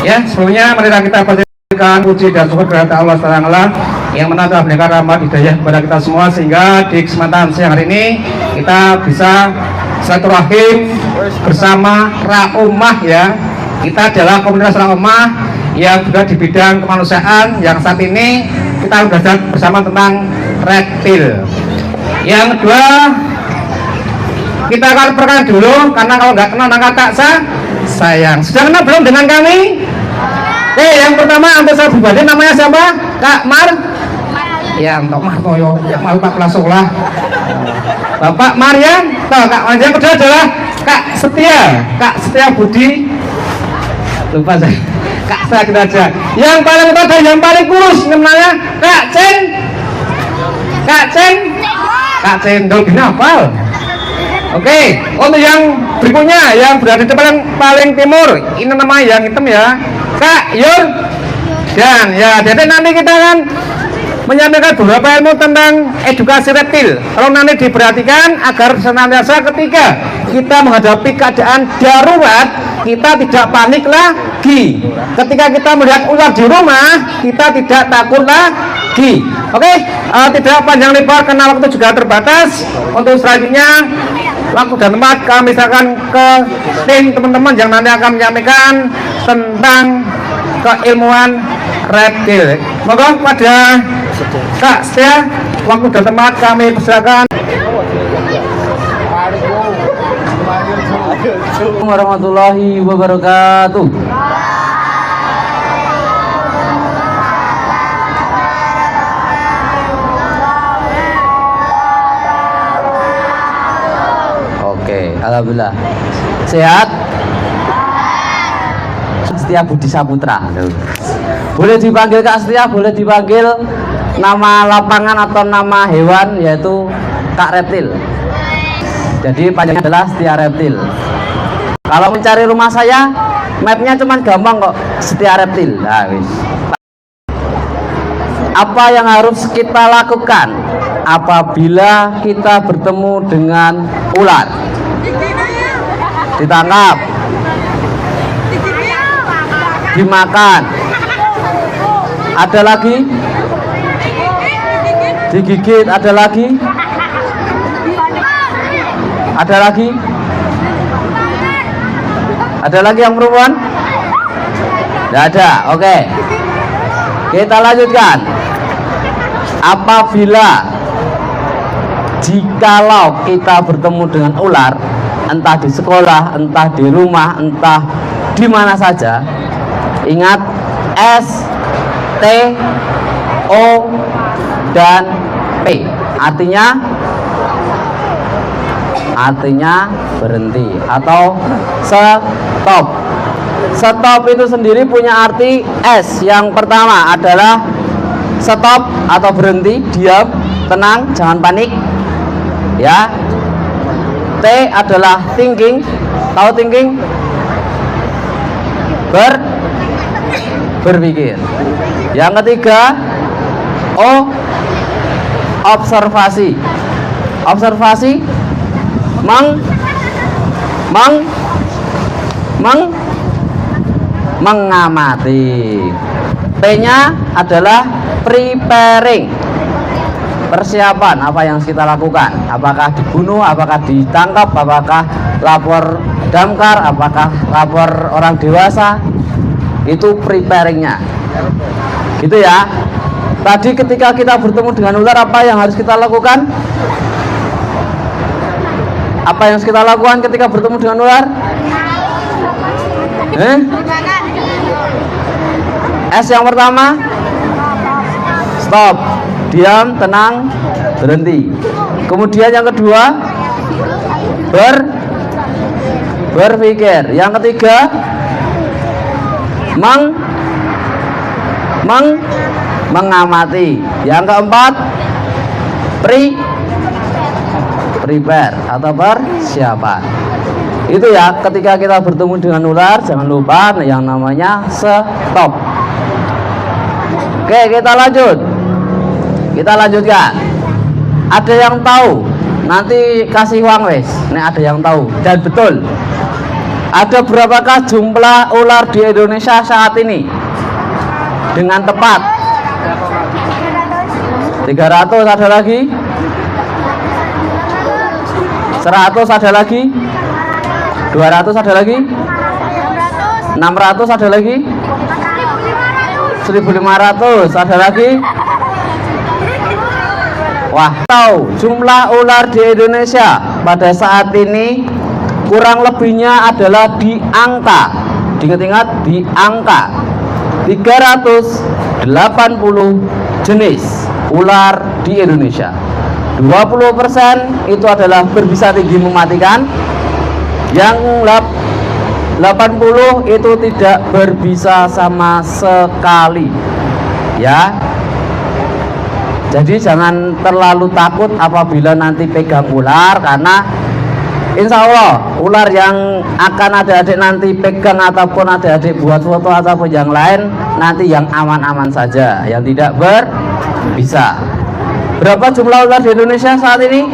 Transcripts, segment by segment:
Ya, sebelumnya mari kita panjatkan puji dan syukur kepada Allah Subhanahu yang mana telah memberikan rahmat hidayah kepada kita semua, sehingga di kesempatan siang hari ini kita bisa silaturahim bersama Raumah ya. Kita adalah komunitas Raumah yang juga di bidang kemanusiaan, yang saat ini kita belajar bersama tentang reptil. Yang kedua, kita akan perkenalkan dulu, karena kalau nggak kenal maka tak sayang. Sudah kenal belum dengan kami? Oke, yang pertama untuk saya pribadi namanya siapa? Kak Mar? Ya, untuk Martoyo, yang malu tak sekolah. Bapak Marian, toh Kak Mar. Yang kedua adalah Kak Setia Budi. Lupa saya. Kak saya kita aja. Yang paling utama dan yang paling kurus namanya Kak Cendol gini hafal. Oke, untuk yang berikutnya yang berada di depan paling timur, ini namanya yang hitam ya, Kak Yur. Dan ya, jadi nanti kita akan menyampaikan beberapa ilmu tentang edukasi reptil. Kalau nanti diperhatikan agar senantiasa ketika kita menghadapi keadaan darurat, kita tidak panik lagi. Ketika kita melihat ular di rumah, kita tidak takut lagi. Oke, tidak panjang lebar karena waktu juga terbatas. Untuk selanjutnya, waktu dan tempat kami misalkan ke tim teman-teman yang nanti akan menyampaikan tentang keilmuan reptil. Moga pada Kak Setia, waktu dan tempat kami persilakan. Assalamualaikum warahmatullahi wabarakatuh. Oke, alhamdulillah sehat. Setia Budi Saputra. Boleh dipanggil Kak Setia, boleh dipanggil nama lapangan atau nama hewan, yaitu Kak Reptil. Jadi panjangnya adalah Setia Reptil. Kalau mencari rumah saya, mapnya cuman gampang kok, Setia Reptil. Nah, wis. Apa yang harus kita lakukan apabila kita bertemu dengan ular? Ditangkap, dimakan, ada lagi digigit, ada lagi yang perempuan? Tidak ada. Oke, kita lanjutkan. Apabila jikalau kita bertemu dengan ular, entah di sekolah, entah di rumah, entah di mana saja, ingat S, T, O, dan P. Artinya berhenti atau stop. Stop itu sendiri punya arti S. Yang pertama adalah stop atau berhenti, diam, tenang, jangan panik ya. T adalah thinking. Tahu thinking? Berpikir. Yang ketiga O, observasi. Observasi mengamati. P-nya adalah preparing. Persiapan apa yang kita lakukan, apakah dibunuh, apakah ditangkap, apakah lapor damkar, apakah lapor orang dewasa, itu preparingnya gitu ya. Tadi ketika kita bertemu dengan ular, apa yang harus kita lakukan? Apa yang harus kita lakukan ketika bertemu dengan ular? S yang pertama stop, diam, tenang, berhenti. Kemudian yang kedua berpikir. Yang ketiga mengamati. Yang keempat prepare atau persiapan. Itu ya, ketika kita bertemu dengan ular jangan lupa yang namanya stop. Oke, kita lanjutkan. Ada yang tahu? Nanti kasih uang wes. Nek ada yang tahu dan betul. Ada berapakah jumlah ular di Indonesia saat ini? Dengan tepat 300, ada lagi 100, ada lagi 200, ada lagi 600, ada lagi 1500, ada lagi. Wah, tahu jumlah ular di Indonesia pada saat ini kurang lebihnya adalah di angka, diingat-ingat, di angka 380 jenis ular di Indonesia. 20% itu adalah berbisa tinggi mematikan, yang 80 itu tidak berbisa sama sekali, ya. Jadi jangan terlalu takut apabila nanti pegang ular, karena insya Allah ular yang akan adik-adik nanti pegang ataupun adik-adik buat foto ataupun yang lain nanti yang aman-aman saja, yang tidak berbisa. Berapa jumlah ular di Indonesia saat ini?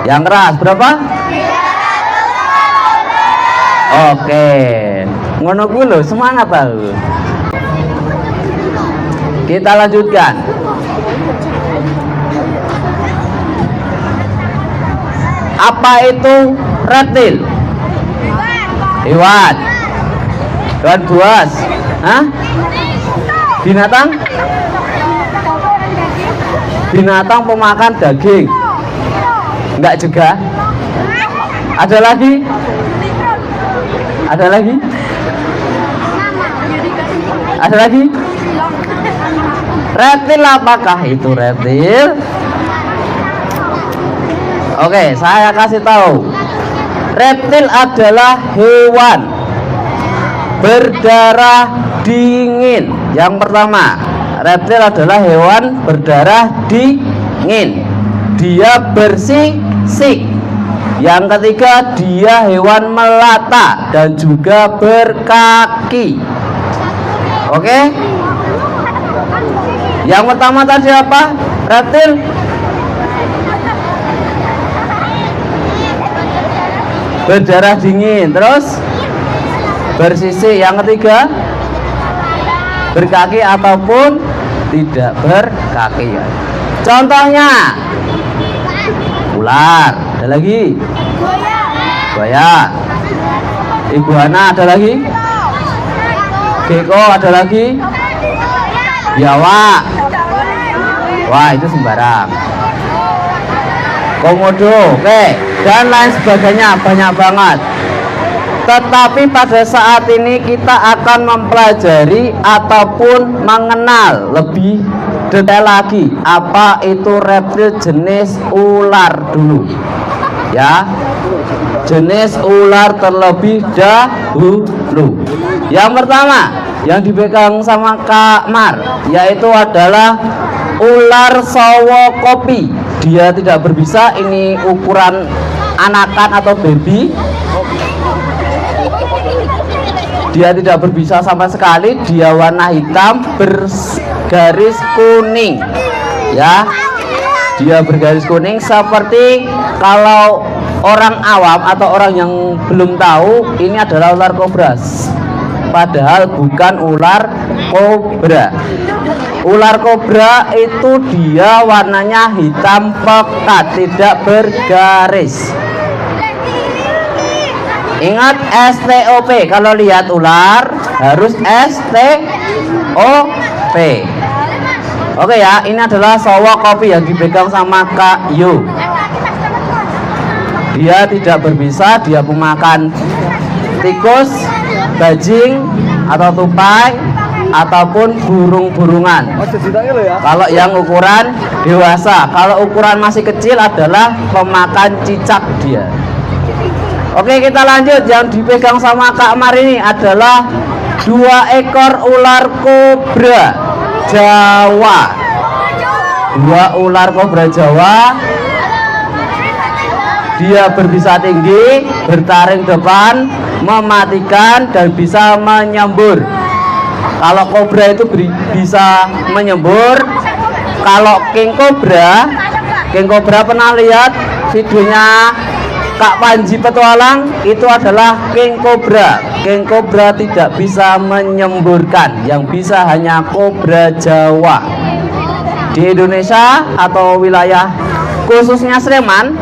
Yang keras berapa? Oke, ngono kuwi lho, semangat tahu. Kita lanjutkan. Apa itu reptil? Hewan. Hewan buas. Hah? Binatang? Binatang pemakan daging. Enggak juga. Ada lagi? Ada lagi? Ada lagi? Reptil, apakah itu reptil? Oke, saya kasih tahu. Reptil adalah hewan berdarah dingin. Yang pertama, reptil adalah hewan berdarah dingin. Dia bersisik. Yang ketiga, dia hewan melata dan juga berkaki. Oke? Yang pertama tadi apa? Reptil berdarah dingin, terus bersisik. Yang ketiga, berkaki ataupun tidak berkaki. Contohnya ular, ada lagi buaya, iguana, ada lagi gecko, ada lagi biawak. Wah, itu sembarang. Komodo, oke, dan lain sebagainya, banyak banget. Tetapi pada saat ini kita akan mempelajari ataupun mengenal lebih detail lagi apa itu reptil jenis ular dulu, ya. Jenis ular terlebih dahulu. Yang pertama yang dipegang sama Kak Mar yaitu adalah ular sawo kopi. Dia tidak berbisa, ini ukuran anakan atau baby. Dia tidak berbisa sama sekali. Dia warna hitam bergaris kuning, ya. Dia bergaris kuning. Seperti kalau orang awam atau orang yang belum tahu, ini adalah ular kobra, padahal bukan ular kobra. Ular kobra itu dia warnanya hitam pekat, tidak bergaris. Ingat STOP, kalau lihat ular harus STOP. Oke ya, ini adalah sawo kopi yang dipegang sama Kak Yu. Dia tidak berbisa, dia pemakan tikus, bajing atau tupai ataupun burung-burungan. Kalau yang ukuran dewasa, kalau ukuran masih kecil adalah pemakan cicak dia. Oke, kita lanjut. Yang dipegang sama Kak Mar ini adalah 2 ekor ular kobra Jawa. 2 ular kobra Jawa. Dia berbisa tinggi, bertaring depan, mematikan dan bisa menyembur. Kalau kobra itu bisa menyembur. Kalau king cobra pernah lihat videonya Kak Panji petualang itu adalah king cobra. King cobra tidak bisa menyemburkan, yang bisa hanya kobra Jawa. Di Indonesia atau wilayah khususnya Sleman,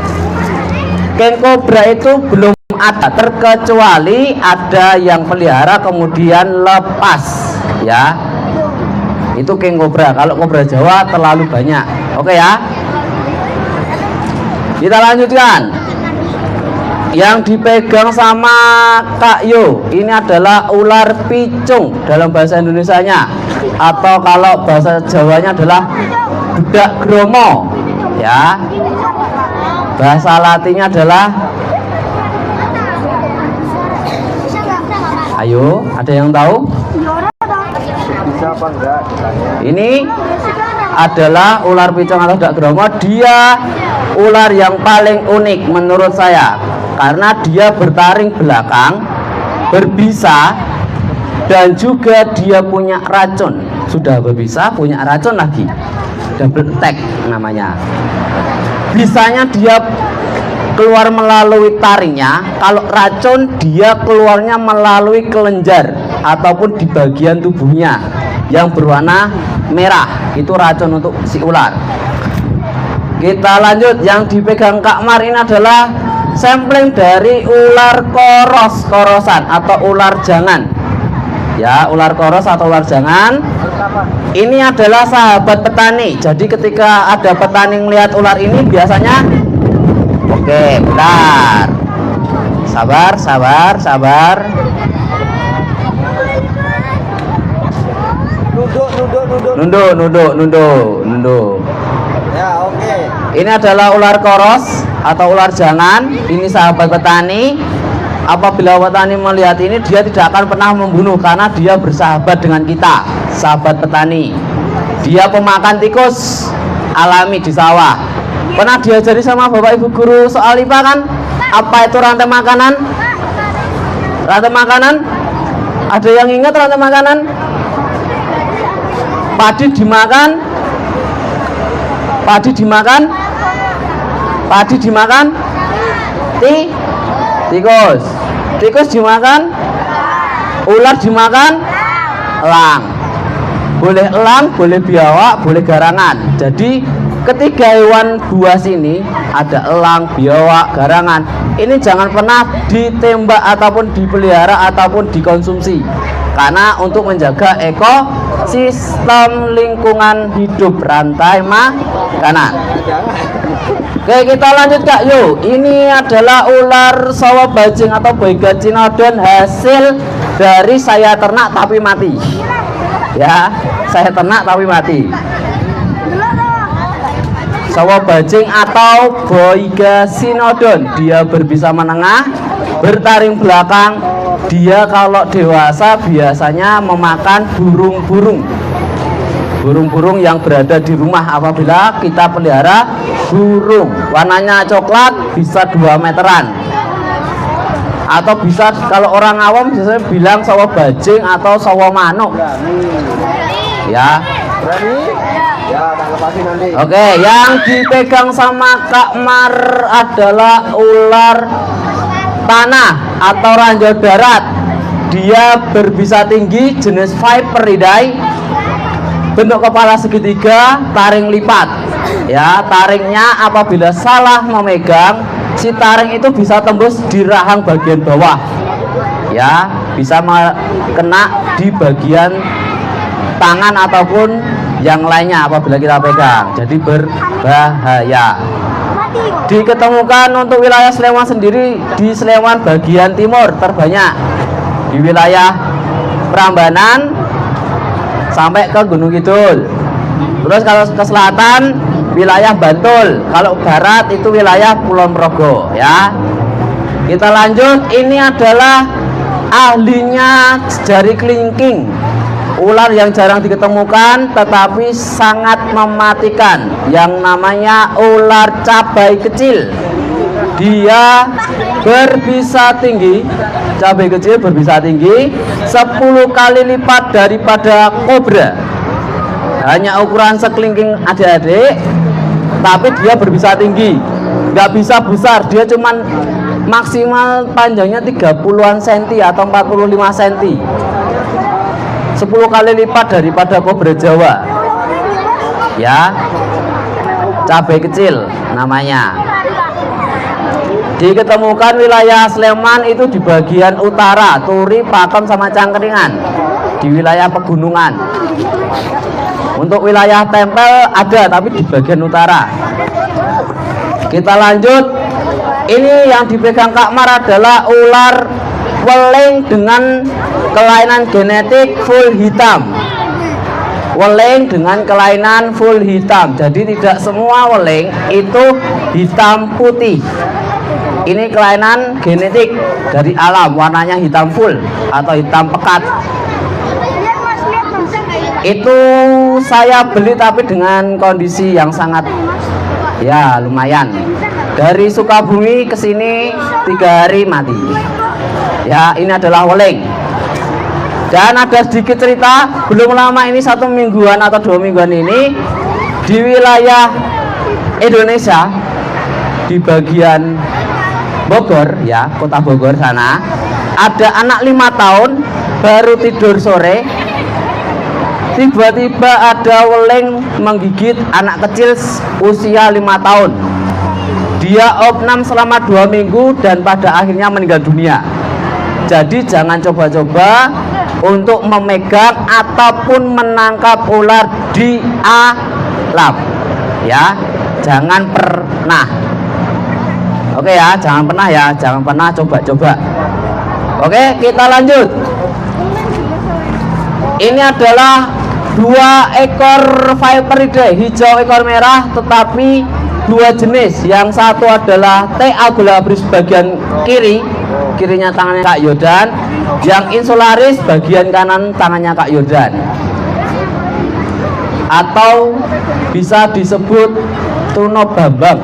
king cobra itu belum ada, terkecuali ada yang pelihara kemudian lepas, ya. Itu king cobra. Kalau kobra Jawa terlalu banyak. Oke ya. Kita lanjutkan. Yang dipegang sama Kak Yo ini adalah ular picung dalam bahasa Indonesianya, atau kalau bahasa Jawanya adalah budak gromo, ya. Bahasa Latinnya adalah, ayo, ada yang tahu? Ini adalah ular picung atau budak gromo. Dia ular yang paling unik menurut saya, karena dia bertaring belakang, berbisa, dan juga dia punya racun. Sudah berbisa, punya racun lagi, double attack namanya. Bisanya dia keluar melalui taringnya, kalau racun dia keluarnya melalui kelenjar ataupun di bagian tubuhnya yang berwarna merah. Itu racun untuk si ular. Kita lanjut. Yang dipegang Kak Mar ini adalah sampling dari ular korosan atau ular jangan, ya. Ular koros atau ular jangan ini adalah sahabat petani. Jadi ketika ada petani melihat ular ini biasanya, oke, bentar, sabar. Nunduk. Ya, oke. Ini adalah ular koros atau ular jangan. Ini sahabat petani. Apabila petani melihat ini, dia tidak akan pernah membunuh karena dia bersahabat dengan kita, sahabat petani. Dia pemakan tikus alami di sawah. Pernah diajari sama Bapak Ibu guru soal IPA kan? Apa itu rantai makanan? Rantai makanan? Ada yang ingat rantai makanan? Padi dimakan, tikus dimakan, ular dimakan, elang. Boleh elang, boleh biawak, boleh garangan. Jadi ketiga hewan buas ini, ada elang, biawak, garangan, ini jangan pernah ditembak ataupun dipelihara ataupun dikonsumsi, karena untuk menjaga ekosistem lingkungan hidup rantai makanan. Oke, kita lanjut Kak Yo. Ini adalah ular sawah bajing atau boiga cinodon, hasil dari saya ternak tapi mati, ya. Saya ternak tapi mati. Sawah bajing atau boiga cinodon, dia berbisa menengah, bertaring belakang. Dia kalau dewasa biasanya memakan burung-burung yang berada di rumah. Apabila kita pelihara burung warnanya coklat, bisa 2 meteran, atau bisa, kalau orang awam biasanya bilang sawah bajing atau sawah manuk, ya. Oke, yang dipegang sama Kak Mar adalah ular tanah atau ranjau darat. Dia berbisa tinggi, jenis viperidae, bentuk kepala segitiga, taring lipat, ya. Taringnya apabila salah memegang, si taring itu bisa tembus di rahang bagian bawah, ya, bisa kena di bagian tangan ataupun yang lainnya apabila kita pegang, jadi berbahaya. Diketemukan untuk wilayah Sleman sendiri, di Sleman bagian timur terbanyak, di wilayah Prambanan sampai ke Gunung Kidul. Terus kalau ke selatan wilayah Bantul, kalau barat itu wilayah Kulon Progo, ya. Kita lanjut. Ini adalah ahlinya jari kelingking, ular yang jarang diketemukan tetapi sangat mematikan, yang namanya ular cabai kecil. Dia berbisa tinggi, cabai kecil berbisa tinggi 10 kali lipat daripada kobra. Hanya ukuran sekelingking adik-adik, tapi dia berbisa tinggi, nggak bisa besar. Dia cuman maksimal panjangnya 30-an cm atau 45 cm, 10 kali lipat daripada kobra Jawa ya. Cabai kecil namanya. Diketemukan wilayah Sleman itu di bagian utara, Turi, Pakem sama Cangkringan, di wilayah pegunungan. Untuk wilayah tempel ada tapi di bagian utara. Kita lanjut. Ini yang dipegang Kak Mar adalah ular weling dengan kelainan genetik full hitam. Weling dengan kelainan full hitam. Jadi tidak semua weling itu hitam putih. Ini kelainan genetik dari alam, warnanya hitam full atau hitam pekat. Itu saya beli tapi dengan kondisi yang sangat ya lumayan. Dari Sukabumi ke sini 3 hari mati. Ya, ini adalah weling. Dan ada sedikit cerita, belum lama ini 1 mingguan atau 2 mingguan ini di wilayah Indonesia di bagian Bogor ya, kota Bogor sana, ada anak 5 tahun baru tidur sore, tiba-tiba ada weling menggigit anak kecil usia 5 tahun. Dia opnam selama 2 minggu dan pada akhirnya meninggal dunia. Jadi jangan coba-coba untuk memegang ataupun menangkap ular di alam ya, jangan pernah. Oke ya, jangan pernah ya, jangan pernah coba-coba. Oke, kita lanjut. Ini adalah 2 ekor Viperidae, hijau ekor merah, tetapi 2 jenis. Yang satu adalah T. abulabris bagian kiri, kirinya tangannya Kak Yodan. Yang insularis bagian kanan tangannya Kak Yodan. Atau bisa disebut Tuno Bambang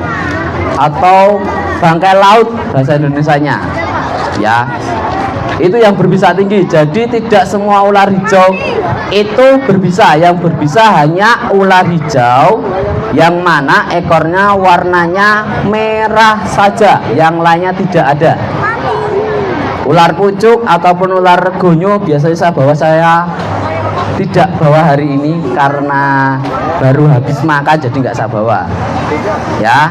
atau bangkai laut bahasa Indonesianya ya. Itu yang berbisa tinggi. Jadi tidak semua ular hijau itu berbisa. Yang berbisa hanya ular hijau yang mana ekornya warnanya merah saja, yang lainnya tidak ada. Ular pucuk ataupun ular gonyo biasanya saya tidak bawa hari ini karena baru habis makan, jadi nggak saya bawa ya.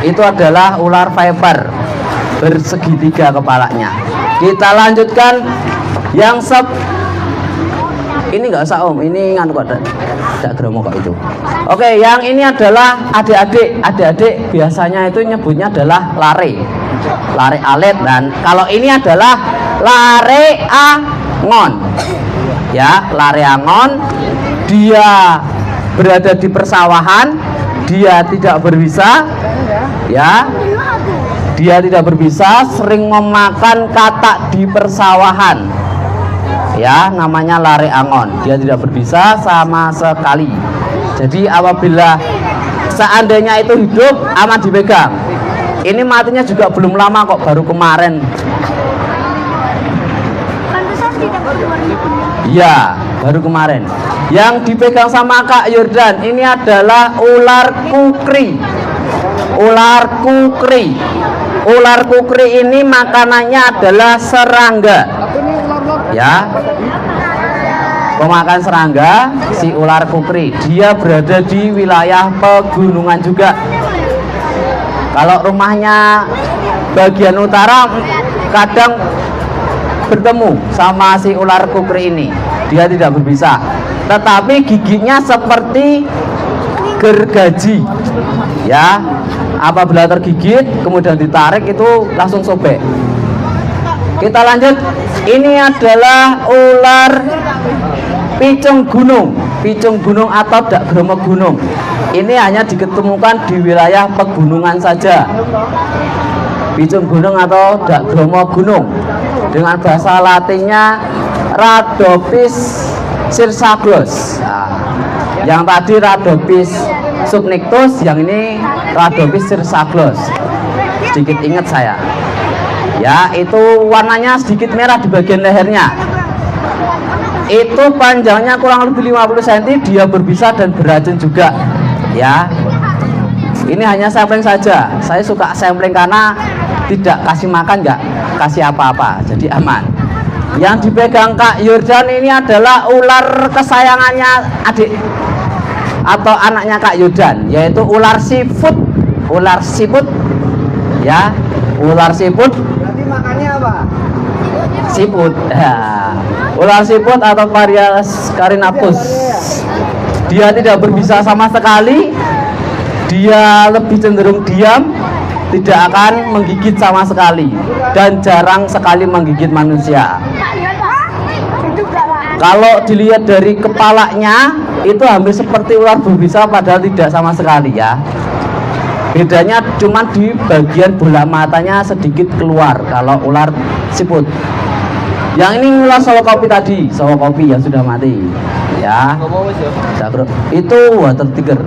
Itu adalah ular viper bersegitiga kepalanya. Kita lanjutkan yang ini nggak usah om, ini nganu kok tidak geromo kok itu. Oke, yang ini adalah adik-adik biasanya itu nyebutnya adalah lare alet, dan kalau ini adalah lare angon ya, lare angon. Dia berada di persawahan, dia tidak berbisa ya, dia tidak berbisa, sering memakan katak di persawahan ya, namanya lare angon. Dia tidak berbisa sama sekali. Jadi apabila seandainya itu hidup aman dipegang. Ini matinya juga belum lama kok, baru kemarin. Iya, baru kemarin. Yang dipegang sama Kak Yordan ini adalah ular kukri. Ular kukri. Ular kukri ini makanannya adalah serangga. Ya. Pemakan serangga si ular kukri. Dia berada di wilayah pegunungan juga. Kalau rumahnya bagian utara kadang bertemu sama si ular kukri ini. Dia tidak berbisa, tetapi giginya seperti gergaji ya. Apabila tergigit kemudian ditarik itu langsung sobek. Kita lanjut. Ini adalah ular picung gunung. Picung gunung atau dak gromok gunung. Ini hanya diketemukan di wilayah pegunungan saja. Picung gunung atau dak gromok gunung, dengan bahasa latinnya Rhodopis sirsaglos. Nah, yang tadi Rhodopis subnictus, yang ini Rhodopis sirsaglos. Sedikit ingat saya ya, itu warnanya sedikit merah di bagian lehernya. Itu panjangnya kurang lebih 50 cm. Dia berbisa dan beracun juga ya. Ini hanya sampling saja. Saya suka sampling karena tidak kasih makan, nggak kasih apa-apa, jadi aman. Yang dipegang Kak Yordan ini adalah ular kesayangannya adik atau anaknya Kak Yordan, yaitu ular siput. Ular siput, ya, ular siput. Berarti makannya apa? Siput, ya. Ular siput atau Varias carinapus. Dia tidak berbisa sama sekali. Dia lebih cenderung diam, tidak akan menggigit sama sekali, dan jarang sekali menggigit manusia. Kalau dilihat dari kepalanya, itu hampir seperti ular berbisa, padahal tidak sama sekali ya. Bedanya cuma di bagian bola matanya sedikit keluar kalau ular siput. Yang ini ular sawo kopi tadi, sawo kopi yang sudah mati ya. Itu water tiger.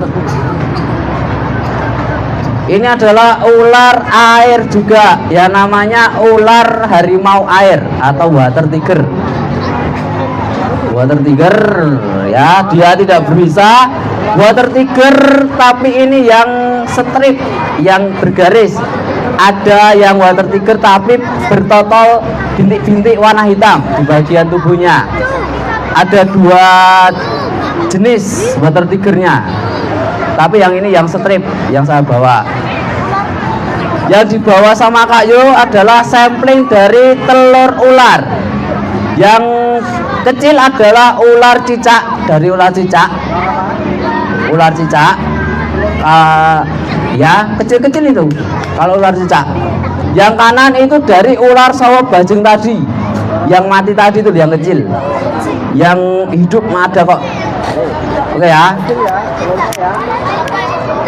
Ini adalah ular air juga, ya, namanya ular harimau air atau water tiger. Water tiger, ya, dia tidak berbisa. Water tiger, tapi ini yang strip, yang bergaris. Ada yang water tiger tapi bertotol bintik-bintik warna hitam di bagian tubuhnya. Ada dua jenis water tigernya, tapi yang ini yang strip yang saya bawa. Yang dibawa sama Kak Yo adalah sampling dari telur ular. Yang kecil adalah ular cicak, dari ular cicak. Ular cicak, ya, kecil-kecil itu kalau ular cicak. Yang kanan itu dari ular sawo bajeng tadi, yang mati tadi itu, yang kecil. Yang hidup ada kok. Oke ya.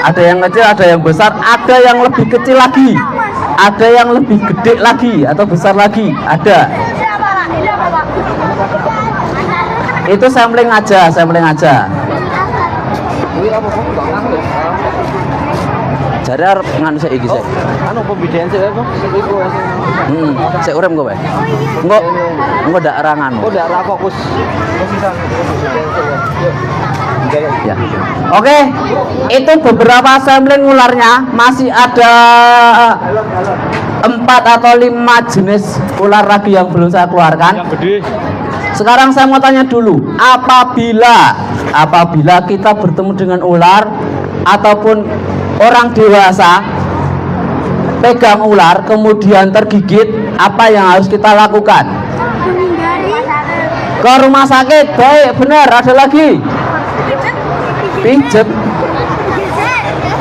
Ada yang kecil, ada yang besar, ada yang lebih kecil lagi, ada yang lebih gede lagi atau besar lagi, ada. Itu sampling aja, sampling aja. Jadi harus nganu saya iki sih. Anu pembedaan sih apa? Saya urem gue, enggak ada arangan. Oh, udah fokus. Ya. Oke, itu beberapa sampling ularnya. Masih ada 4 atau 5 jenis ular lagi yang belum saya keluarkan. Yang gede. Sekarang saya mau tanya dulu, apabila kita bertemu dengan ular ataupun orang dewasa pegang ular kemudian tergigit, apa yang harus kita lakukan? Ke rumah sakit, baik, benar, ada lagi. Pijet,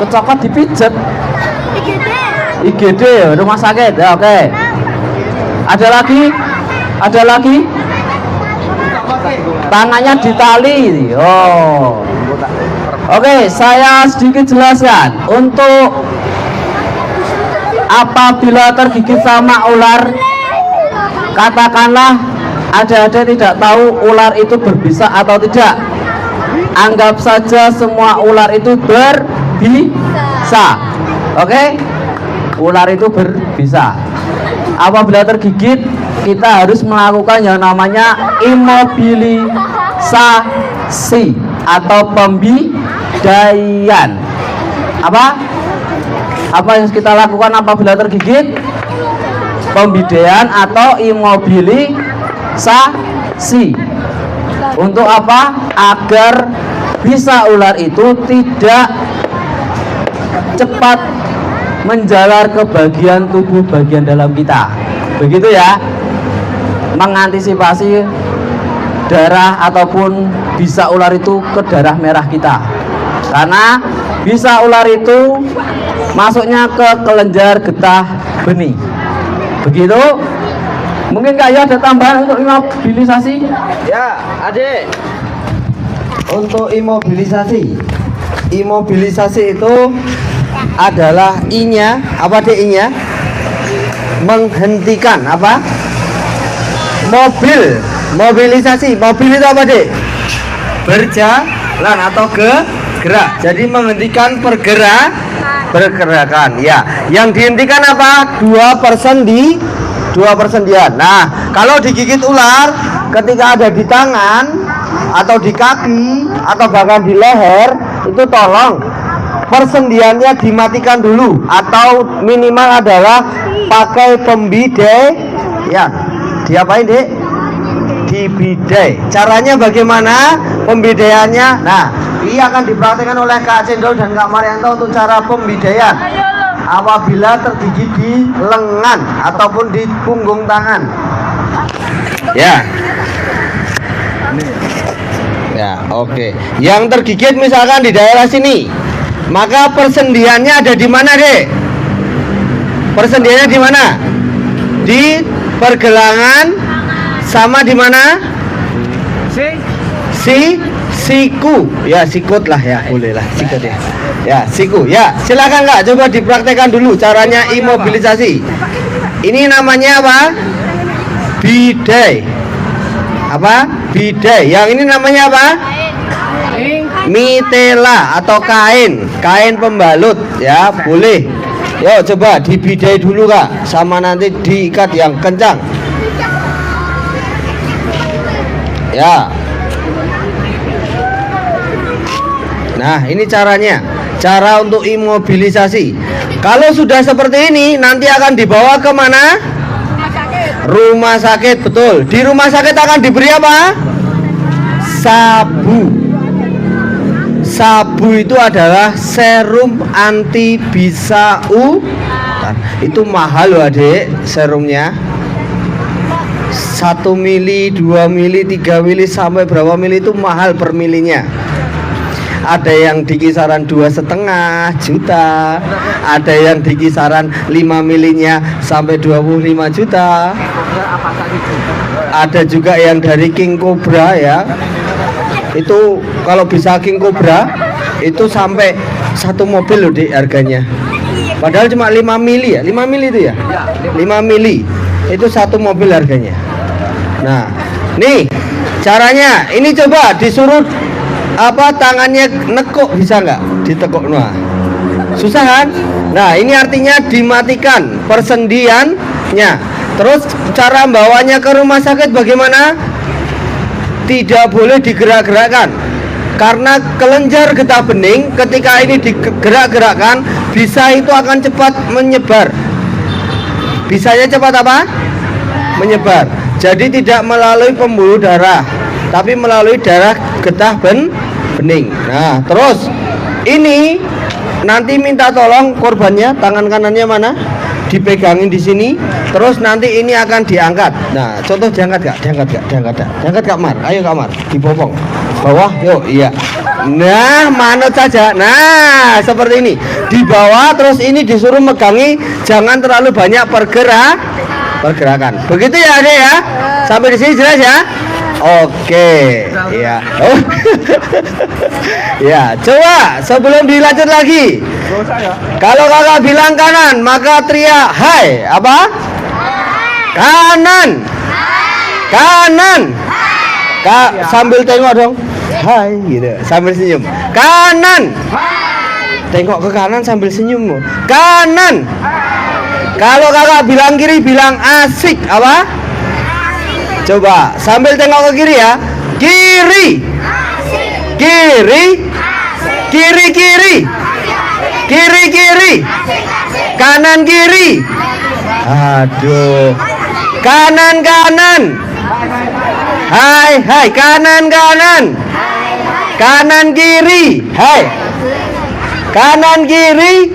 kecokot dipijet. IGD, rumah sakit, ya, oke. Ada lagi. Tangannya ditali. Oh. Oke, saya sedikit jelaskan. Untuk apabila tergigit sama ular, katakanlah ada-ada tidak tahu ular itu berbisa atau tidak. Anggap saja semua ular itu berbisa. Oke? Ular itu berbisa. Apabila tergigit, kita harus melakukan yang namanya imobilisasi atau pembidaian. Apa yang kita lakukan apabila tergigit? Pembidaian atau imobilisasi. Untuk apa? Agar bisa ular itu tidak cepat menjalar ke bagian tubuh bagian dalam kita. Begitu ya. Mengantisipasi darah ataupun bisa ular itu ke darah merah kita. Karena bisa ular itu masuknya ke kelenjar getah benih. Begitu. Mungkin Kak Ya ada tambahan untuk imobilisasi? Ya, Adik. Untuk imobilisasi itu adalah I-nya, apa deh I-nya? Menghentikan apa? Mobilisasi. Mobil itu apa deh? Berjalan atau gerak. Jadi menghentikan pergerakan. Ya, yang dihentikan apa? 2 persendian. Nah, kalau digigit ular, ketika ada di tangan atau di kaki atau bahkan di leher, itu tolong persendiannya dimatikan dulu atau minimal adalah pakai pembidai. Diapain, Dek? Dibidai. Caranya bagaimana pembidaiannya? Nah, ini akan dipraktikkan oleh Kak Cendol dan Kak Marianto untuk cara pembidaian apabila tergigit di lengan ataupun di punggung tangan. Oke. Yang tergigit misalkan di daerah sini, maka persendiannya ada di mana, Dek? Persendiannya di mana? Di pergelangan sama di mana? Siku. Ya, sikut lah ya, boleh lah, sikut ya. Ya, siku. Ya, silakan Kak, coba dipraktekkan dulu caranya imobilisasi. Ini namanya apa? Bidai. Apa? Bidai. Yang ini namanya apa? Mitela atau kain pembalut ya, boleh. Yo, coba dibidai dulu Kak, sama nanti diikat yang kencang. Ya. Nah, ini caranya. Cara untuk imobilisasi. Kalau sudah seperti ini, nanti akan dibawa ke mana? Rumah sakit, betul. Di rumah sakit akan diberi apa? Sabu. Sabu itu adalah serum anti bisau. Itu mahal loh, Adik, serumnya. 1 mili, 2 mili, 3 mili sampai berapa mili itu mahal per milinya. Ada yang di kisaran 2,5 juta, ada yang di kisaran 5 milinya sampai 25 juta. Ada juga yang dari King Cobra ya. Itu kalau bisa King Cobra itu sampai 1 mobil loh di harganya. Padahal cuma 5 mili ya, 5 mili itu ya. 5 mili itu 1 mobil harganya. Nah, nih caranya. Ini coba disuruh tangannya nekuk, bisa nggak ditekuk? Nah, susah kan? Nah, ini artinya dimatikan persendiannya. Terus cara bawanya ke rumah sakit bagaimana? Tidak boleh digerak-gerakkan, karena kelenjar getah bening ketika ini digerak-gerakkan bisa itu akan cepat menyebar. Bisanya cepat apa? Menyebar. Jadi tidak melalui pembuluh darah, tapi melalui darah getah bening. Nah, terus ini nanti minta tolong korbannya, tangan kanannya mana? Dipegangin di sini. Terus nanti ini akan diangkat. Nah, contoh diangkat Kak, diangkat Kak Mar. Ayo Kak Mar, dibopong. Bawah, yuk, iya. Nah, manut saja. Nah, seperti ini. Di bawah, terus ini disuruh megangi, jangan terlalu banyak pergerakan. Begitu ya, Adek ya? Sampai di sini jelas ya? Oke, ya. Oh. Ya, coba sebelum dilanjut lagi. Kalau kakak bilang kanan, maka teriak hai. Apa? Kanan. Kanan. Kak, sambil tengok dong. Hai, gitu. Sambil senyum. Kanan. Tengok ke kanan sambil senyum. Kanan. Kalau kakak bilang kiri, bilang asik. Apa? Coba sambil tengok ke kiri ya. Kiri. Kiri. Kiri kiri. Kiri kiri. Kanan kiri. Aduh. Kanan kanan. Hai hai, kanan kanan. Kanan kiri. Hai. Kanan kiri.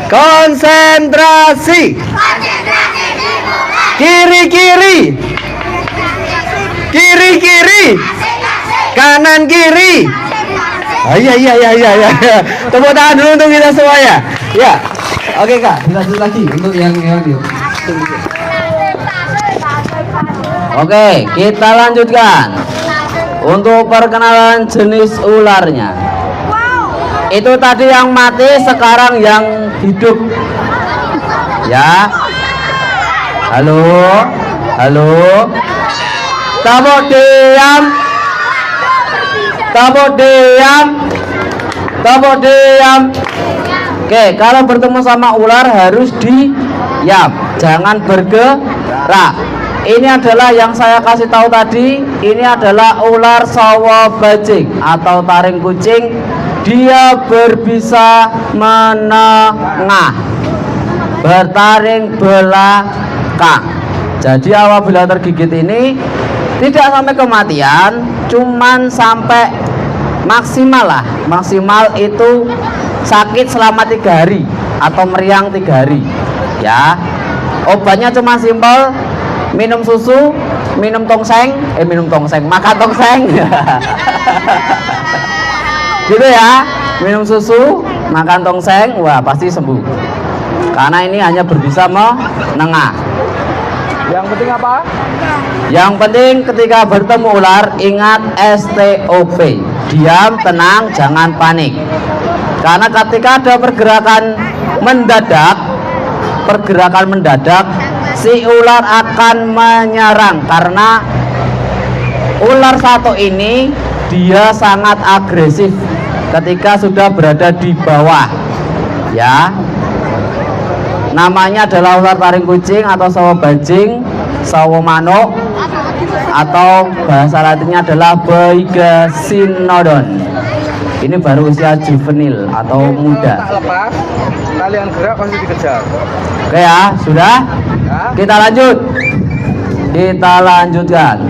Konsentrasi. Kiri kiri. Kiri kiri. Kanan kiri. Iya. Tepuk tangan dulu untuk kita semua ya. Ya. Oke Kak, dilanjut lagi untuk yang yuk. Oke, kita lanjutkan untuk perkenalan jenis ularnya. Itu tadi yang mati, sekarang yang hidup. Ya. Halo. Halo. Tepuk diam. Tepuk diam. Tepuk diam. Oke, kalau bertemu sama ular harus diam, jangan bergerak. Ini adalah yang saya kasih tahu tadi. Ini adalah ular sawo bajing atau taring kucing dia berbisa menengah, bertaring belakang. Jadi apabila tergigit ini tidak sampai kematian, cuman sampai maksimal itu sakit selama 3 hari atau meriang 3 hari ya. Obatnya cuma simpel, minum susu, makan tongseng gitu ya, minum susu, makan tongseng, wah pasti sembuh karena ini hanya berbisa menengah. Yang penting apa? Yang penting ketika bertemu ular ingat STOP, diam, tenang, jangan panik. Karena ketika ada pergerakan mendadak, si ular akan menyerang. Karena ular satu ini dia sangat agresif ketika sudah berada di bawah ya. Namanya adalah ular taring kucing atau sawo bajing, sawo manuk, atau bahasa latinnya adalah Boigesinodon. Ini baru usia juvenil atau muda. Lepas, kalian gerak pasti dikejar. Oke ya, sudah? Kita lanjutkan.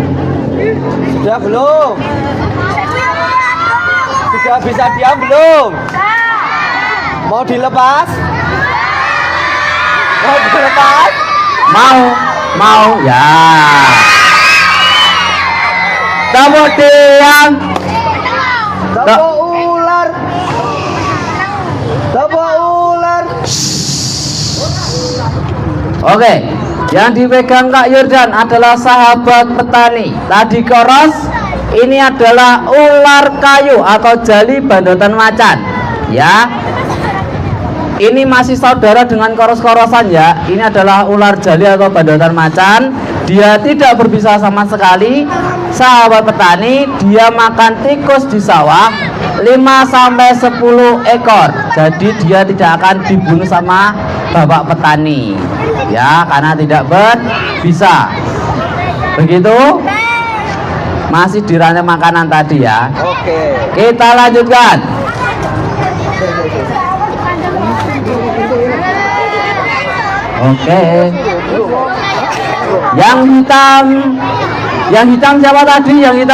Sudah belum? Sudah bisa diam belum? Mau dilepas? Mau dilepas? Mau ya. Kemudian ular. Oke, yang dipegang Kak Yordan adalah sahabat petani. Tadi koros, ini adalah ular kayu atau jali bandotan macan. Ya, ini masih saudara dengan koros-korosan ya. Ini adalah ular jali atau bandotan macan. Dia tidak berbisa sama sekali. Sahabat petani, dia makan tikus di sawah 5-10 ekor. Jadi dia tidak akan dibunuh sama bapak petani ya, karena tidak berbisa. Begitu, masih di rantai makanan tadi ya. Oke. Kita lanjutkan. Oke. Yang hitam siapa tadi? Yang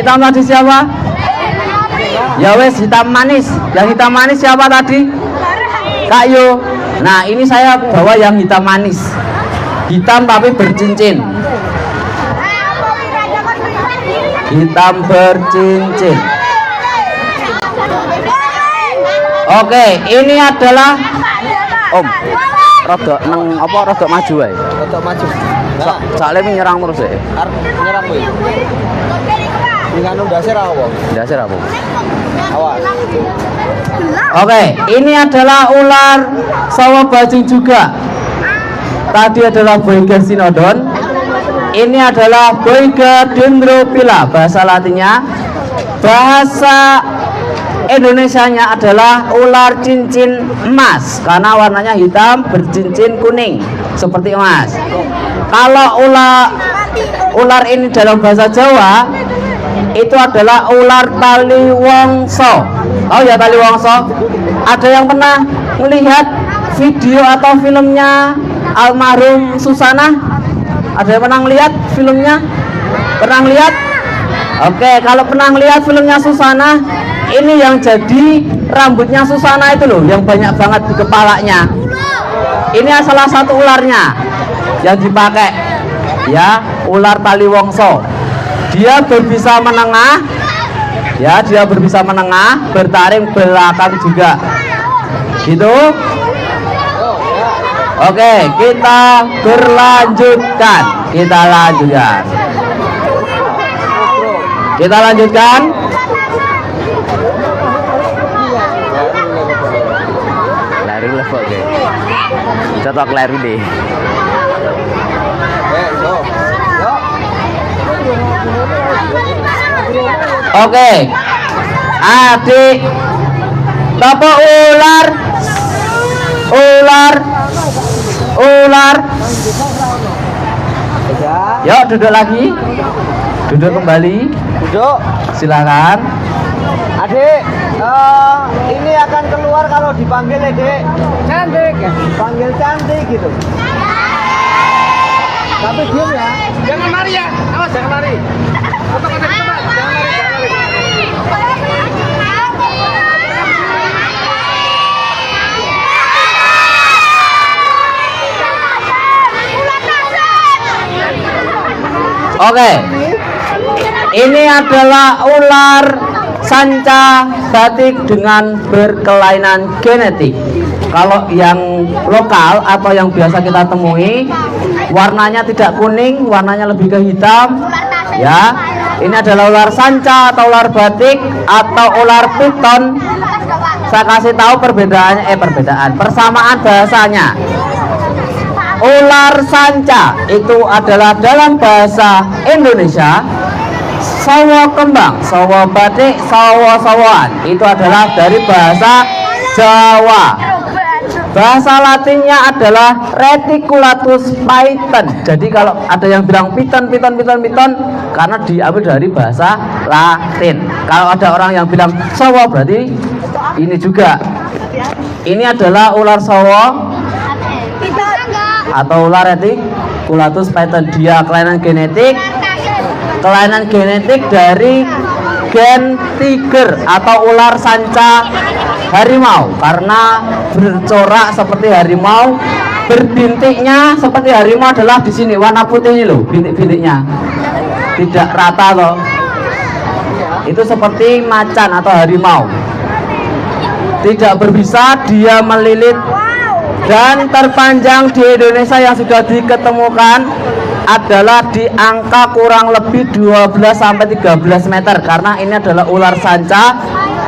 hitam tadi siapa? Ya wes, hitam manis. Yang hitam manis siapa tadi? Kak Yo. Nah, ini saya bawa yang hitam manis. Hitam tapi bercincin. Hitam bercincin. Oke, ini adalah Om. Rodok maju ae. Rodok maju. Nah, Soalnya nyerang terus ya. nyerang kowe. Dengan dasar apa? Dasar apa? Awas. Oke, ini adalah ular sawo bajing juga. Tadi adalah Boigesinodon. Ini adalah Boigeldendrophila bahasa latinnya. Bahasa Indonesianya adalah ular cincin emas karena warnanya hitam bercincin kuning seperti emas. Kalau ular ini dalam bahasa Jawa itu adalah ular taliwongso. Oh ya, taliwongso. Ada yang pernah melihat video atau filmnya almarhum Susana? Ada yang pernah melihat filmnya? Pernah melihat? Oke, kalau pernah melihat filmnya Susana, ini yang jadi rambutnya Susana itu loh, yang banyak banget di kepalanya. Ini salah satu ularnya yang dipakai, ya, ular taliwongso. Dia berbisa menengah, ya, bertaring belakang juga, gitu. Oke, kita lanjutkan. Lari level deh. Cotok lari deh. Oke, adik, topo ular. Yuk duduk lagi, duduk kembali. Duduk. Silakan. Adik, ini akan keluar kalau dipanggil ya, Dek. Cantik. Dipanggil cantik gitu. Tapi diam ya. Jangan lari ya. Awas jangan lari. Foto-foto di tempat. Jangan lari, jangan lari. Oke. Ini adalah ular sanca batik dengan berkelainan genetik. Kalau yang lokal atau yang biasa kita temui, warnanya tidak kuning, warnanya lebih ke hitam. Ya, ini adalah ular sanca atau ular batik atau ular piton. Saya kasih tahu perbedaannya, persamaan bahasanya. Ular sanca itu adalah dalam bahasa Indonesia sawo kembang, sawo batik, sawo-sawoan. Itu adalah dari bahasa Jawa. Bahasa Latinnya adalah Reticulatus python. Jadi kalau ada yang bilang piton karena diambil dari bahasa Latin. Kalau ada orang yang bilang sawo berarti ini juga. Ini adalah ular sawo atau ular Reticulatus python. Dia kelainan genetik dari gen tiger atau ular sanca harimau, karena bercorak seperti harimau, berbintiknya seperti harimau adalah di sini warna putih ini loh, bintik-bintiknya tidak rata loh. Itu seperti macan atau harimau, tidak berbisa, dia melilit. Dan terpanjang di Indonesia yang sudah diketemukan adalah di angka kurang lebih 12-13 meter, karena ini adalah ular sanca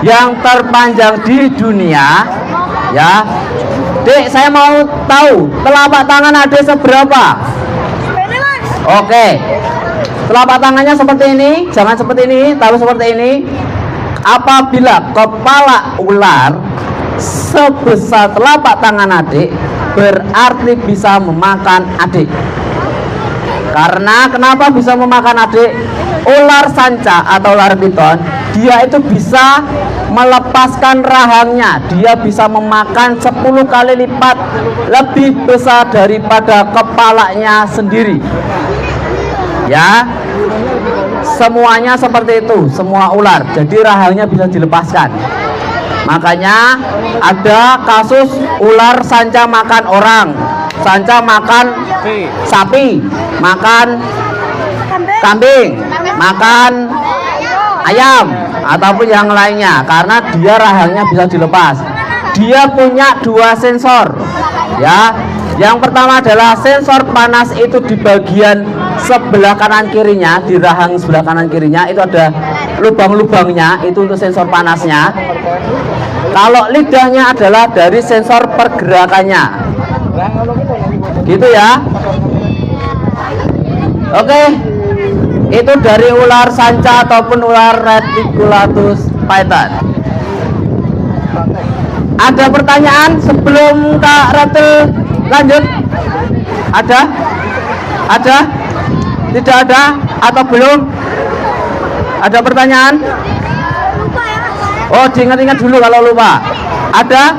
yang terpanjang di dunia. Ya, Dek, saya mau tahu telapak tangan Adek seberapa? Oke, telapak tangannya seperti ini, jangan seperti ini, tapi seperti ini. Apabila kepala ular sebesar telapak tangan Adik, berarti bisa memakan Adik. Karena kenapa bisa memakan Adik? Ular sanca atau ular piton, dia itu bisa melepaskan rahangnya. Dia bisa memakan 10 kali lipat lebih besar daripada kepalanya sendiri. Ya, semuanya seperti itu, semua ular. Jadi rahangnya bisa dilepaskan. Makanya ada kasus ular sanca makan orang, sanca makan sapi, makan kambing, makan ayam ataupun yang lainnya, karena dia rahangnya bisa dilepas. Dia punya 2 sensor. Ya, yang pertama adalah sensor panas, itu di bagian sebelah kanan kirinya, di rahang sebelah kanan kirinya itu ada lubang-lubangnya, itu untuk sensor panasnya. Kalau lidahnya adalah dari sensor pergerakannya, gitu ya. Oke, itu dari ular sanca ataupun ular Reticulatus python. Ada pertanyaan sebelum Kak Ratu lanjut? Ada? Ada? Tidak ada? Atau belum? Ada pertanyaan? Oh, diingat-ingat dulu kalau lupa. Ada?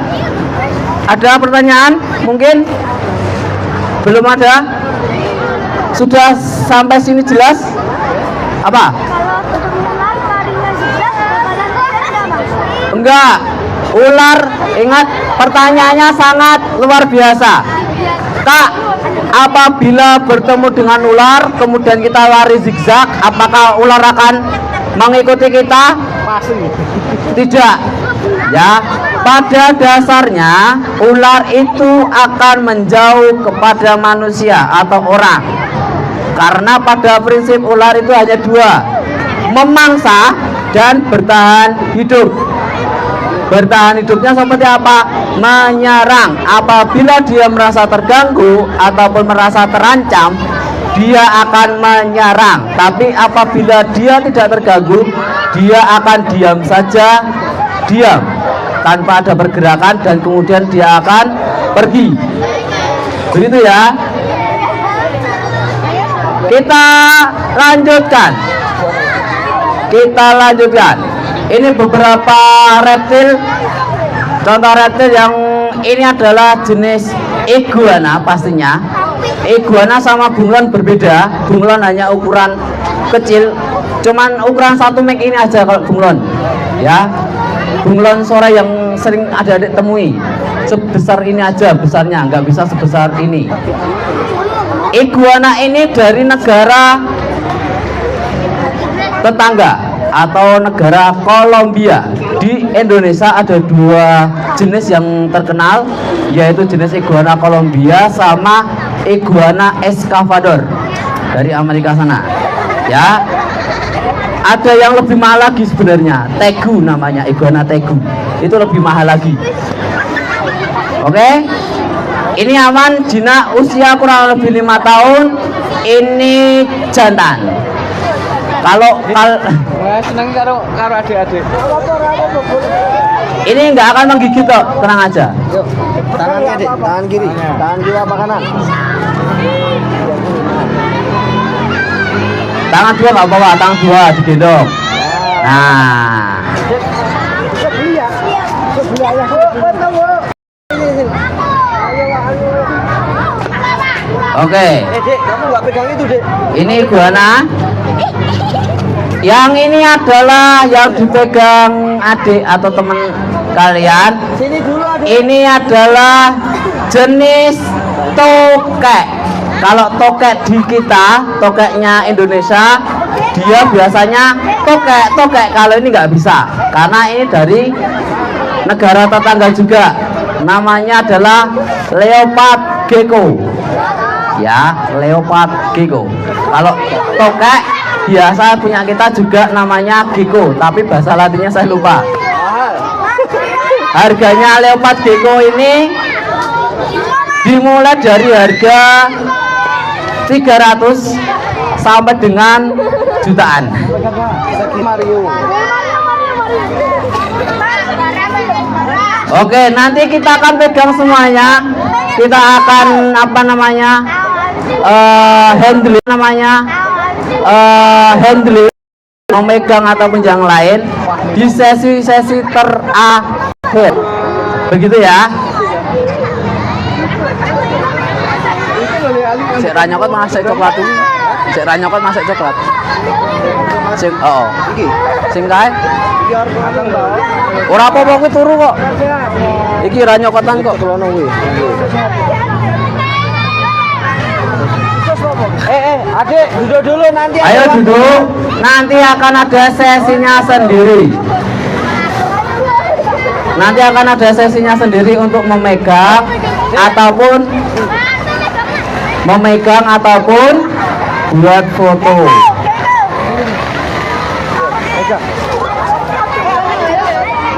Ada pertanyaan? Mungkin? Belum ada? Sudah sampai sini jelas? Apa? Enggak. Ular, ingat pertanyaannya sangat luar biasa. Kak, apabila bertemu dengan ular kemudian kita lari zigzag, apakah ular akan mengikuti kita? Tidak. Ya, pada dasarnya ular itu akan menjauh kepada manusia atau orang. Karena pada prinsip ular itu hanya 2, memangsa dan bertahan hidup. Bertahan hidupnya seperti apa? Menyerang. Apabila dia merasa terganggu ataupun merasa terancam, dia akan menyerang. Tapi apabila dia tidak terganggu, dia akan diam saja, diam tanpa ada pergerakan, dan kemudian dia akan pergi. Begitu ya. Kita lanjutkan. Ini beberapa reptil. Contoh reptil yang ini adalah jenis iguana pastinya. Iguana sama bunglon berbeda. Bunglon hanya ukuran kecil, cuman ukuran 1 mek ini aja kalau bunglon. Ya, bunglon sore yang sering adik-adik temui sebesar ini aja besarnya, nggak bisa sebesar ini. Iguana ini dari negara tetangga atau negara Kolombia. Di Indonesia ada 2 jenis yang terkenal, yaitu jenis iguana Kolombia sama iguana excavador dari Amerika sana. Ya, ada yang lebih mahal lagi sebenarnya, tegu namanya, iguana tegu. Itu lebih mahal lagi. Oke, ini aman, jinak, usia kurang lebih 5 tahun. Ini jantan. Kalau seneng karo adik-adik. ini nggak akan menggigit kok, tenang aja. Yuk, tangannya Dik, tangan kiri apa kanan? Tangan 2 nggak bawa, tangan 2 digendong. Nah, oke. Dek, kamu nggak pegang itu, Dek. Ini iguana. Yang ini adalah yang dipegang adik atau teman kalian. Sini dulu, Adik. Ini adalah jenis tokek. Kalau tokek di kita, tokeknya Indonesia, dia biasanya tokek. Kalau ini nggak bisa, karena ini dari negara tetangga juga. Namanya adalah leopard gecko. Ya, leopard gecko. Kalau tokek biasa punya kita juga namanya gecko, tapi bahasa latinnya saya lupa. Harganya leopard gecko ini dimulai dari harga 300 sampai dengan jutaan. Mario. Oke, nanti kita akan pegang semuanya. Kita akan apa namanya? Handling namanya. Handling memegang ataupun yang lain di sesi-sesi terakhir. Begitu ya. Sik ranyokot masak coklat tuh. Sik ranyokot masak coklat. Sing sing kae. Ora apa-apa kuwi turu kok. Iki ranyokotan kok kelono kuwi. Adik, duduk dulu nanti. Ayo duduk. Nanti akan ada sesinya sendiri. Nanti akan ada sesinya sendiri untuk memegang ataupun buat foto.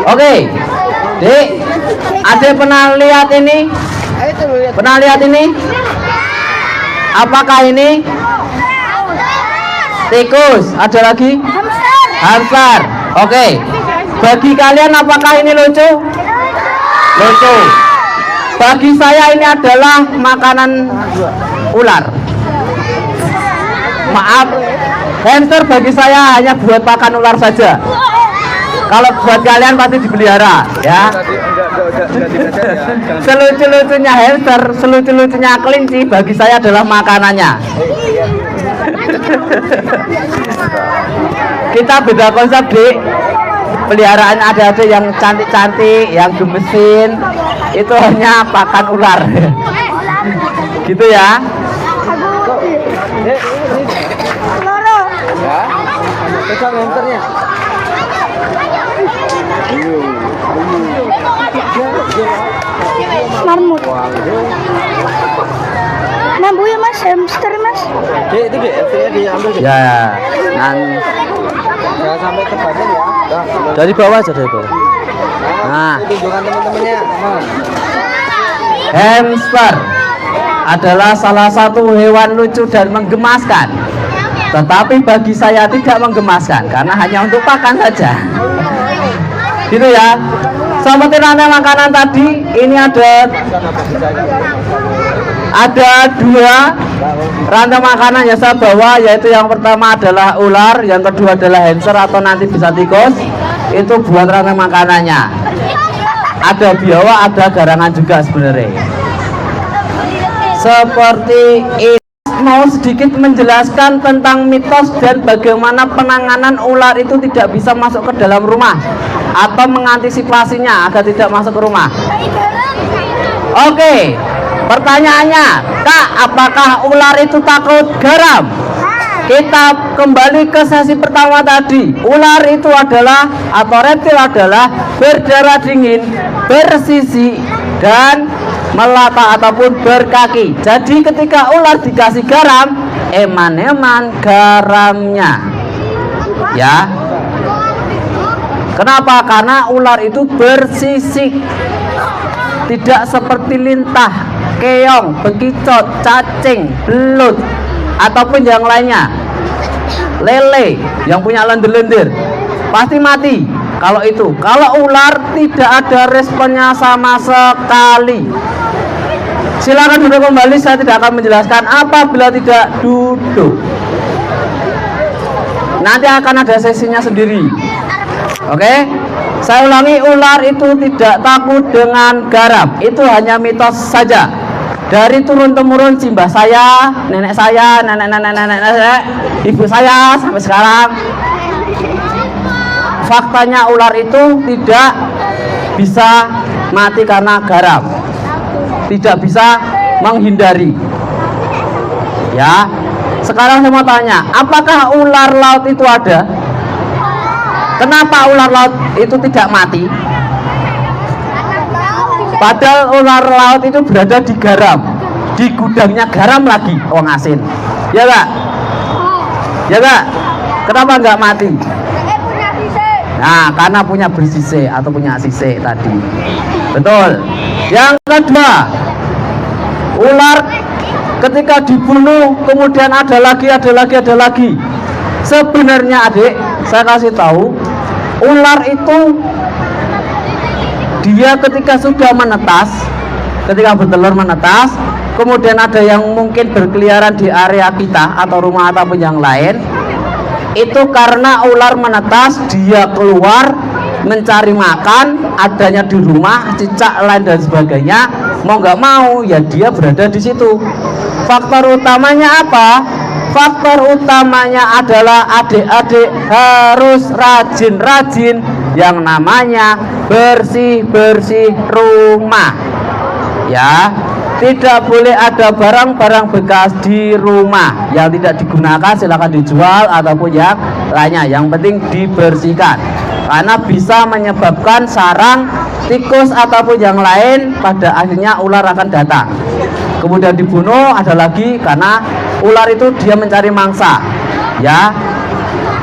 Oke, Dik, ada pernah lihat ini? Pernah lihat ini? Apakah ini? Tikus. Ada lagi? Hamster. Oke. Bagi kalian apakah ini lucu? Lucu. Bagi saya ini adalah makanan ular. Maaf, hamster bagi saya hanya buat makan ular saja. Kalau buat kalian pasti dipelihara, ya. Selucu-lucunya hamster, selucu-lucunya kelinci bagi saya adalah makanannya. Kita beda konsep, Dik. Peliharaan ada yang cantik-cantik, yang gemesin, itu hanya pakan ular. Gitu ya. Ya. Pegang hamsternya. Marmut. Nah, Bu ya Mas, hamster Mas. Dek, itu Dek, hamsternya diambil Dek. Ya, Jangan sampai terbatas ya. dari bawah aja, dari bawah. Nah, Tunjukkan teman-temannya. hamster adalah salah satu hewan lucu dan menggemaskan. Tetapi bagi saya tidak menggemaskan karena hanya untuk pakan saja. Gitu ya. Seperti rantai makanan tadi, ini ada 2 rantai makanan yang saya bawa, yaitu yang pertama adalah ular, yang kedua adalah hamster atau nanti bisa tikus, itu buat rantai makanannya. Ada biawak, ada garangan juga sebenarnya. Seperti ini. Mau sedikit menjelaskan tentang mitos dan bagaimana penanganan ular itu tidak bisa masuk ke dalam rumah atau mengantisipasinya agar tidak masuk ke rumah. Oke, pertanyaannya, Kak, apakah ular itu takut garam? Kita kembali ke sesi pertama tadi. Ular itu adalah atau reptil adalah berdarah dingin, bersisi, dan melata ataupun berkaki. Jadi ketika ular dikasih garam, eman-eman garamnya. Ya. Kenapa? Karena ular itu bersisik. Tidak seperti lintah, keong, bekicot, cacing, belut ataupun yang lainnya. Lele yang punya lendir-lendir pasti mati. Kalau itu, kalau ular tidak ada responnya sama sekali. Silakan duduk kembali, saya tidak akan menjelaskan apabila tidak duduk. Nanti akan ada sesinya sendiri. Oke? Saya ulangi, ular itu tidak takut dengan garam. Itu hanya mitos saja. Dari turun-temurun simbah saya, nenek saya, nenek, ibu saya sampai sekarang. Faktanya ular itu tidak bisa mati karena garam, tidak bisa menghindari. Ya, sekarang saya mau tanya, apakah ular laut itu ada? Kenapa ular laut itu tidak mati? Padahal ular laut itu berada di garam, di gudangnya garam lagi, wong asin. Ya Kak? Ya Kak? Kenapa nggak mati? Nah, karena punya bersise atau punya sise tadi. Betul. Yang kedua, ular ketika dibunuh kemudian ada lagi. Sebenarnya adik, saya kasih tahu, ular itu dia ketika sudah menetas, ketika bertelur menetas, kemudian ada yang mungkin berkeliaran di area kita atau rumah ataupun yang lain. Itu karena ular menetas, dia keluar mencari makan, adanya di rumah, cicak lain dan sebagainya. Mau nggak mau, ya dia berada di situ. Faktor utamanya apa? Faktor utamanya adalah adik-adik harus rajin-rajin yang namanya bersih-bersih rumah. Ya. Tidak boleh ada barang-barang bekas di rumah yang tidak digunakan, silakan dijual ataupun yang lainnya. Yang penting dibersihkan, karena bisa menyebabkan sarang, tikus ataupun yang lain. Pada akhirnya ular akan datang, kemudian dibunuh. Ada lagi karena ular itu dia mencari mangsa. Ya,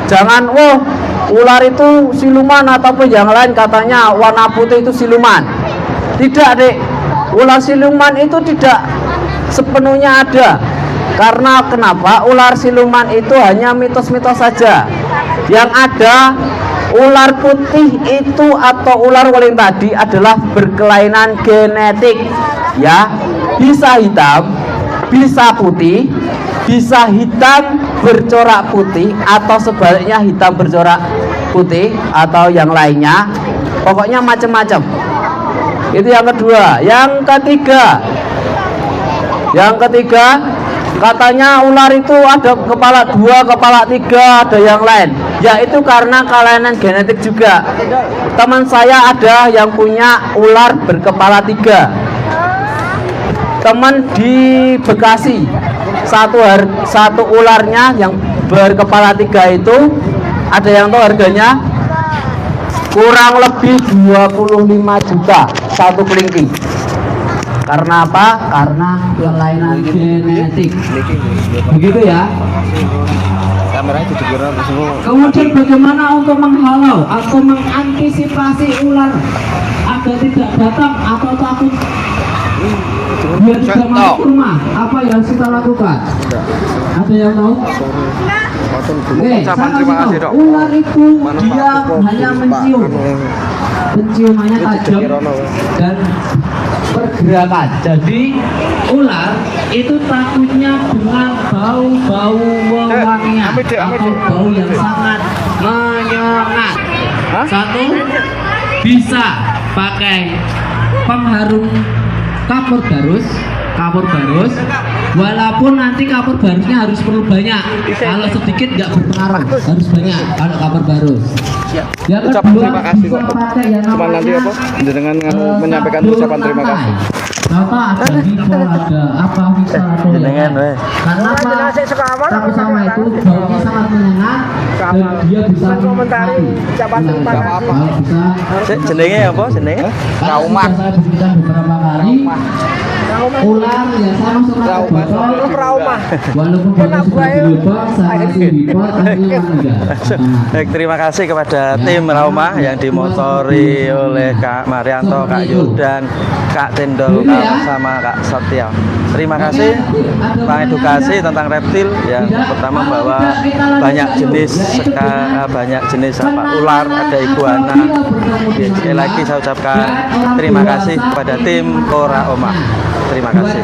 jangan ular itu siluman ataupun yang lain, katanya warna putih itu siluman. Tidak, Dek. Ular siluman itu tidak sepenuhnya ada. Karena kenapa? Ular siluman itu hanya mitos-mitos saja. Yang ada ular putih itu atau ular waling tadi adalah berkelainan genetik. Ya, bisa hitam, bisa putih, bisa hitam bercorak putih atau sebaliknya hitam bercorak putih atau yang lainnya. Pokoknya macam-macam. Itu yang kedua. Yang ketiga, katanya ular itu ada kepala 2, kepala 3, ada yang lain. Yaitu karena kelainan genetik juga. Teman saya ada yang punya ular berkepala 3. Teman di Bekasi, satu ularnya yang berkepala 3 itu, ada yang tahu harganya? Kurang lebih 25 juta satu kelingking. Karena apa? Karena kelainan genetik. Begitu ya. Kemudian bagaimana untuk menghalau atau mengantisipasi ular agar tidak datang atau takut biar tidak masuk rumah? Apa yang kita lakukan? Ada yang tahu? Oke, saya kasih tahu. Ular itu dia hanya mencium. Penciumannya tajam dan pergerakan. Jadi ular itu takutnya dengan bau-bau wewangian atau bau yang sangat menyengat. Satu, bisa pakai pengharum kapur barus, walaupun nanti kapur barusnya harus perlu banyak. Kalau sedikit nggak berpengaruh, harus banyak kalau kapur barus. Yang kedua, terima kasih, bisa Pak. pakai yang Cuman nanti namanya, apa? Dengan menyampaikan sabun ucapan terima lantai. kasih. Contoh ada Vivo, ada apa bisa atau jenengan, ya. weh. Karena apa? Sapu sama itu baunya sangat menyengat dan dia bisa komentari ucapan terima kasih. Kalau bisa Jenenge apa jenenge? Trauma. Saya berikan beberapa kali. Ular ya saya masukkan ke botol. Walaupun botol sudah dilubang, saya kasih botol akhirnya meninggal. Baik, terima kasih kepada tim Rauma yang dimotori oleh Kak Marianto, Kak Yudan, Kak Tendol, sama Kak Satya. Terima kasih mengedukasi tentang reptil yang pertama bahwa banyak jenis ular, ada iguana. Ya, sekali lagi saya ucapkan terima kasih kepada tim Ora Oma. Terima kasih.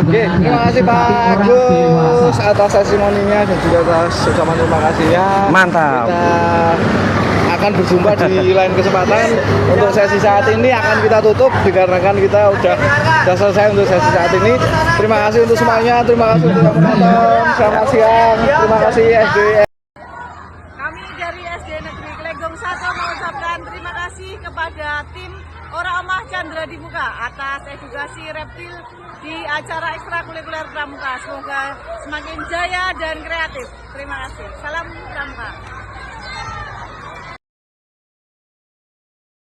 Oke, terima kasih Pak Agus atas testimoninya dan juga atas ucapan terima kasihnya. Mantap. Kita akan berjumpa di lain kesempatan. Untuk sesi saat ini akan kita tutup dikarenakan kita udah selesai untuk sesi saat ini. Terima kasih untuk semuanya. Terima kasih untuk yang menonton. Selamat siang. Terima kasih SD. Kami dari SD Negeri Klegong 1 mengucapkan terima kasih kepada tim Ora Omah Chandra di Muka atas edukasi reptil di acara ekstrakurikuler Pramuka. Semoga semakin jaya dan kreatif. Terima kasih. Salam Pramuka.